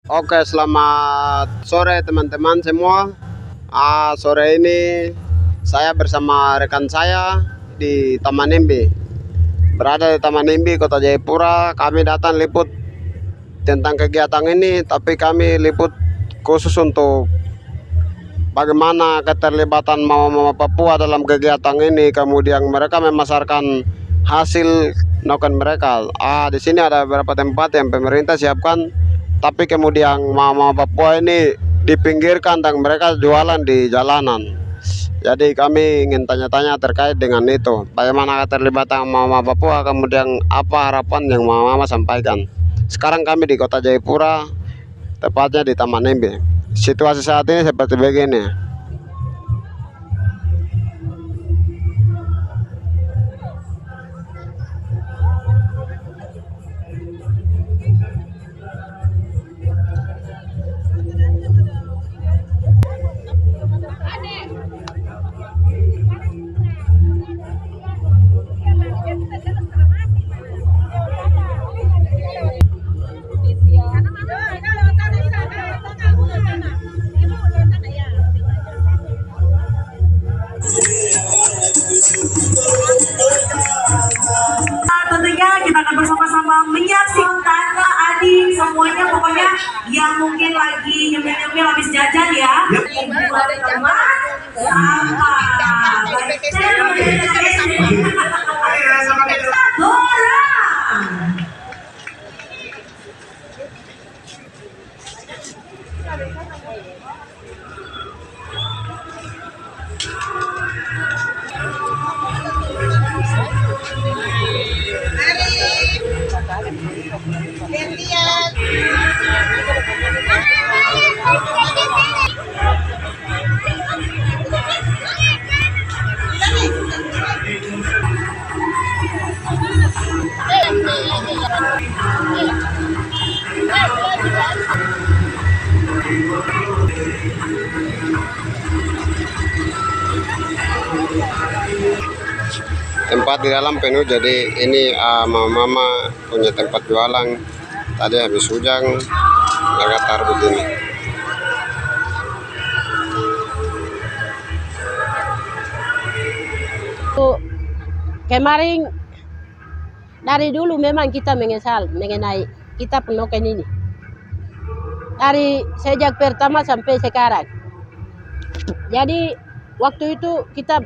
Oke, selamat sore teman-teman semua. Sore ini saya bersama rekan saya di Taman Nimbi. Berada di Taman Nimbi, Kota Jayapura. Kami datang liput tentang kegiatan ini, tapi kami liput khusus untuk bagaimana keterlibatan mama-mama Papua dalam kegiatan ini. Kemudian mereka memasarkan hasil noken mereka. Di sini ada beberapa tempat yang pemerintah siapkan, tapi kemudian mama Papua ini dipinggirkan dan mereka jualan di jalanan. Jadi kami ingin tanya-tanya terkait dengan itu, bagaimana keterlibatan mama Papua, kemudian apa harapan yang mama sampaikan. Sekarang kami di Kota Jayapura, tepatnya di Taman Nimbi. Situasi saat ini seperti begini. Tentunya kita akan bersama-sama menyaksikan adik semuanya, pokoknya yang mungkin lagi nyemil-nyemil habis jajan ya. Tempat di dalam penuh, jadi ini mama punya tempat jualan. Tadi habis hujan mereka taruh begini. Kemarin dari dulu memang kita menyesal mengenai kita penoken ini. Dari sejak pertama sampai sekarang. Jadi waktu itu kita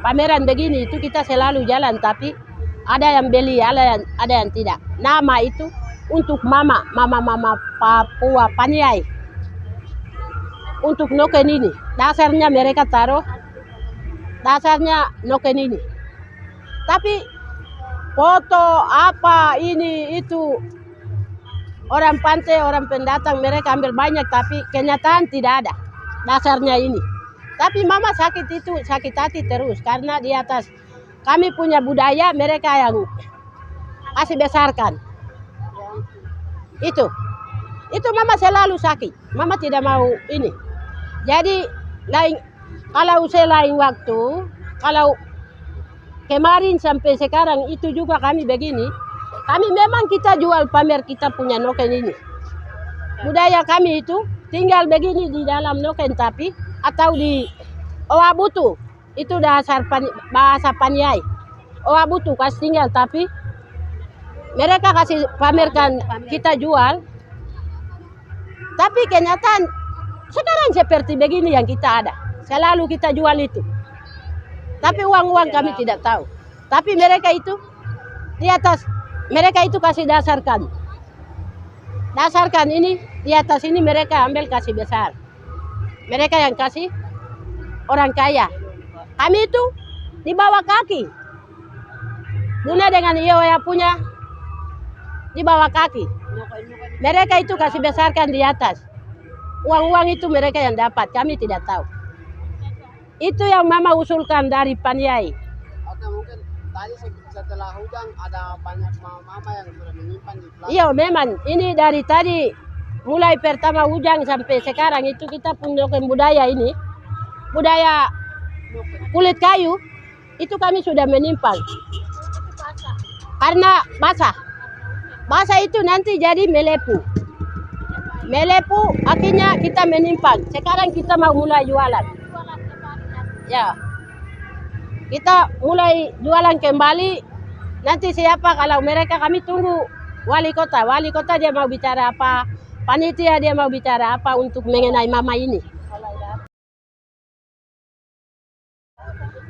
pameran begini itu kita selalu jalan, tapi ada yang beli, ada yang tidak. Nama itu untuk mama Papua Paniai. Untuk noken ini, dasarnya mereka taruh, dasarnya noken ini. Tapi foto apa ini itu orang pantai, orang pendatang mereka ambil banyak, tapi kenyataan tidak ada dasarnya ini. Tapi mama sakit hati terus karena di atas kami punya budaya, mereka yang kasih besarkan. Itu mama selalu sakit. Mama tidak mau ini. Jadi kalau selain waktu, kalau kemarin sampai sekarang itu juga kami begini. Kami memang kita jual pamer kita punya noken ini. Budaya kami itu tinggal begini di dalam noken, tapi atau di Owabutu, itu dasar bahasa Paniai. Owabutu kasih tinggal, tapi mereka kasih pamerkan kita jual. Tapi kenyataan sekarang seperti begini yang kita ada. Selalu kita jual itu. Tapi uang kami tidak tahu. Tapi mereka itu di atas, mereka itu kasih dasarkan. Dasarkan ini di atas ini mereka ambil kasih besar. Mereka yang kasih orang kaya. Kami itu di bawah kaki. Guna dengan Yoya punya di bawah kaki. Mereka itu kasih besarkan di atas. Uang itu mereka yang dapat, kami tidak tahu. Itu yang mama usulkan dari Paniai. Oke, mungkin tadi setelah hujan ada banyak mama yang sudah menyimpan di belakang. Iya memang, ini dari tadi mulai pertama hujan sampai sekarang itu kita punya budaya ini. Budaya kulit kayu itu kami sudah menyimpan. Karena basah. Basah itu nanti jadi melepuh. melepuh, akhirnya kita menyimpang. Sekarang kita mau mulai jualan. Ya, kita mulai jualan kembali. Nanti siapa kalau mereka, kami tunggu wali kota. Wali kota dia mau bicara apa, panitia dia mau bicara apa untuk mengenai mama ini.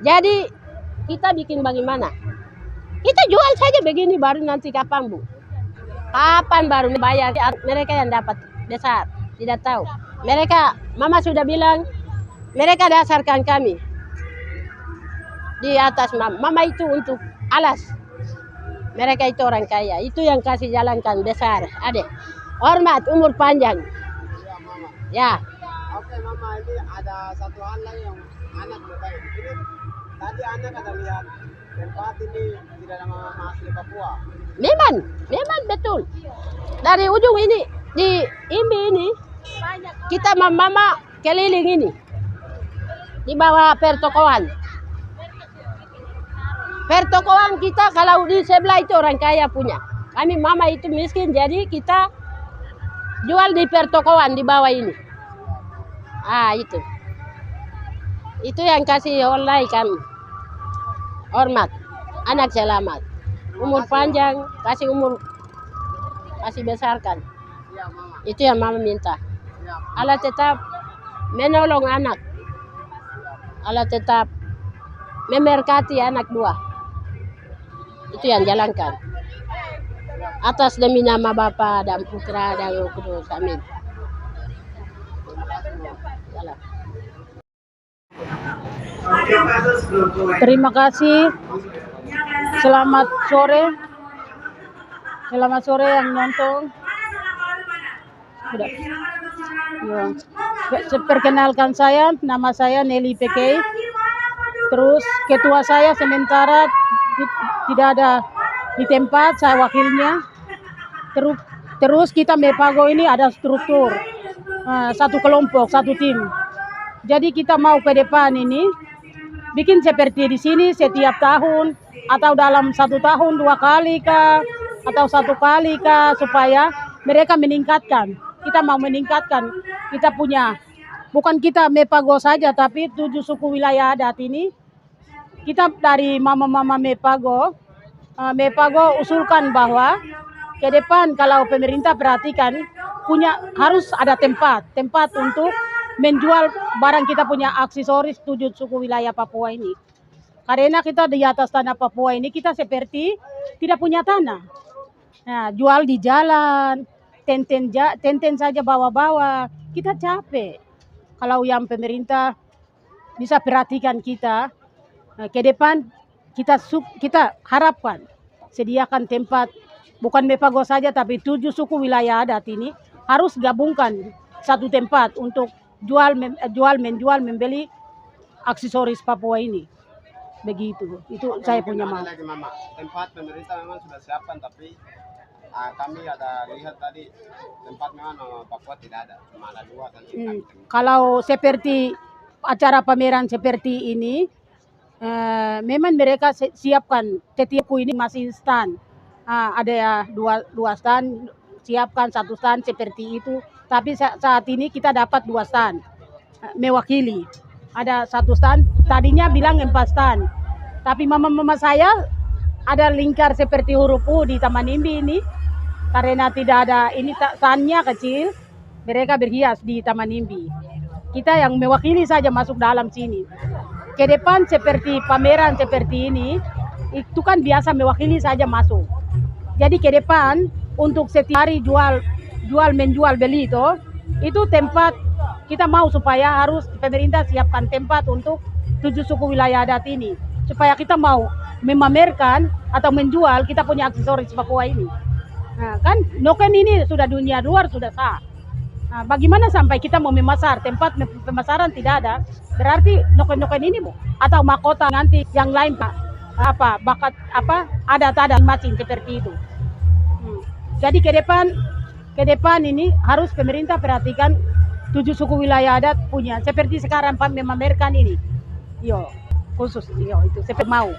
Jadi kita bikin bagaimana? Kita jual saja begini, baru nanti kapan Bu? Kapan baru bayar? Mereka yang dapat besar, tidak tahu. Mereka, mama sudah bilang, mereka dasarkan kami di atas mama. Mama itu untuk alas. Mereka itu orang kaya, itu yang kasih jalankan besar. Adek, hormat, umur panjang. Iya Mama. Ya, Oke Mama, ini ada satu hal lagi yang anak mau tanya. Ini tadi anak ada lihat tempat ini tidak ada Mama asli Papua. memang betul. Dari ujung ini, di Imbi ini, kita mama keliling ini. Di bawah pertokoan. Pertokoan kita kalau di sebelah itu orang kaya punya. Kami mama itu miskin, jadi kita jual di pertokoan di bawah ini. Itu. Itu yang kasih online kami. Hormat, anak selamat, umur panjang, kasih besarkan. Iya Mama. Itu yang mama minta. Iya. Allah tetap menolong anak. Allah tetap memberkati anak dua. Itu yang jalankan. Atas demi nama Bapa dan Putra dan Roh Kudus. Amin. Salam. Terima kasih. Selamat sore. Selamat sore yang nonton. Sudah. Ya. Perkenalkan saya, nama saya Nelly PK. Terus ketua saya sementara tidak ada di tempat, saya wakilnya. Terus kita Mepago ini ada struktur, satu kelompok, satu tim. Jadi kita mau ke depan ini bikin seperti di sini setiap tahun atau dalam 1 tahun 2 kali kah atau 1 kali kah, supaya mereka meningkatkan. Kita mau meningkatkan, kita punya, bukan kita Mepago saja, tapi 7 suku wilayah adat ini. Kita dari mama-mama Mepago usulkan bahwa ke depan kalau pemerintah perhatikan harus ada tempat untuk menjual barang kita punya aksesoris 7 suku wilayah Papua ini. Karena kita di atas tanah Papua ini kita seperti tidak punya tanah. Nah, jual di jalan, tenten saja bawa-bawa, kita capek. Kalau yang pemerintah bisa perhatikan kita, ke depan kita harapkan sediakan tempat, bukan Mepago saja tapi 7 suku wilayah adat ini harus gabungkan satu tempat untuk menjual membeli aksesoris Papua ini. Begitu. Itu Oke, saya mungkin punya ada mau. lagi Mama. Tempat pemerintah memang sudah siapkan, tapi kami ada lihat tadi tempat memang Papua tidak ada, cuma ada 2 tadi yang kami temukan. Kalau seperti acara pameran seperti ini, memang mereka siapkan setiap ini masih stand. Ada ya dua stand, siapkan 1 stand seperti itu. Tapi saat ini kita dapat 2 stand mewakili. Ada 1 stand, tadinya bilang 4 stand. Tapi mama-mama saya ada lingkar seperti huruf U di Taman Imbi ini. Karena tidak ada, ini standnya kecil, mereka berhias di Taman Imbi. Kita yang mewakili saja masuk dalam sini. Ke depan seperti pameran seperti ini, itu kan biasa mewakili saja masuk. Jadi ke depan untuk setiap hari menjual beli itu tempat kita mau supaya harus pemerintah siapkan tempat untuk 7 suku wilayah adat ini. Supaya kita mau memamerkan atau menjual kita punya aksesoris Papua ini. Nah, kan noken ini sudah dunia luar sudah sah. Nah, bagaimana sampai kita mau memasar, tempat pemasaran tidak ada, berarti noken-noken ini Bu, atau mahkota nanti yang lain bakat ada masing seperti itu. Jadi ke depan ini harus pemerintah perhatikan 7 suku wilayah adat punya seperti sekarang memamerkan ini. Khusus itu seperti mau.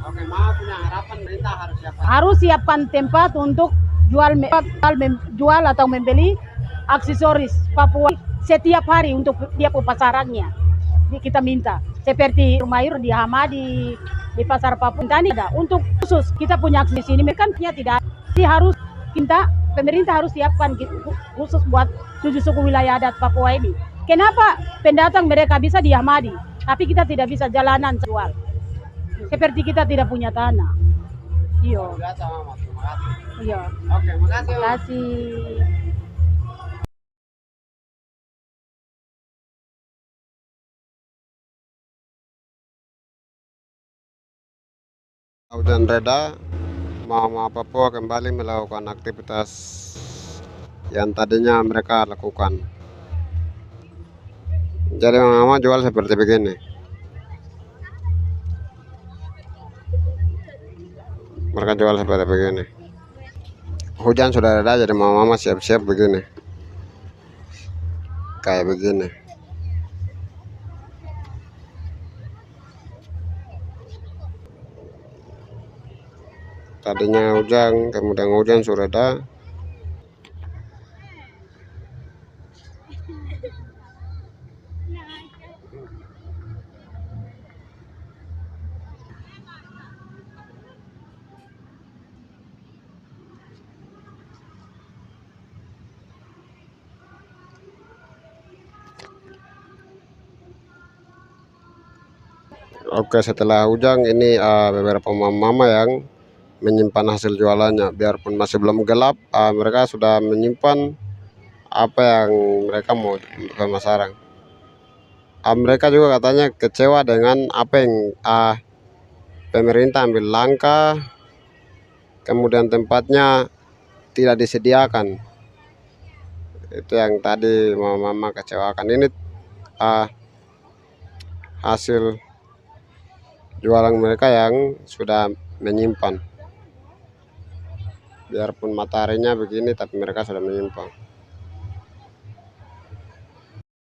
Oke, Mama punya harapan pemerintah harus siapkan. Harus siapkan tempat untuk jual atau membeli aksesoris Papua setiap hari untuk dia pasarannya. Jadi kita minta seperti Mayur di Hamadi di pasar Papua ini ada untuk khusus kita punya akses di sini mereka tidak. Jadi harus kita pemerintah harus siapkan khusus buat 7 suku wilayah adat Papua ini. Kenapa pendatang mereka bisa di Hamadi, tapi kita tidak bisa jalanan jual? Seperti kita tidak punya tanah. Iya. Biasa Mama, terima kasih. Iya. Oke, makasih. Terima kasih. Hujan reda, Mama Papua kembali melakukan aktivitas yang tadinya mereka lakukan. Jadi Mama jual seperti begini. Mereka jual seperti begini. Hujan sudah reda, jadi Mama siap-siap begini. Kayak begini. Tadinya hujan, kemudian hujan sudah reda. Oke, setelah hujan ini beberapa mama yang menyimpan hasil jualannya, biarpun masih belum gelap, mereka sudah menyimpan apa yang mereka mau pemasaran. Mereka juga katanya kecewa dengan apa yang pemerintah ambil langkah, kemudian tempatnya tidak disediakan. Itu yang tadi mama kecewakan. Ini hasil jualan mereka yang sudah menyimpan. Biarpun mataharinya begini, tapi mereka sudah menyimpan.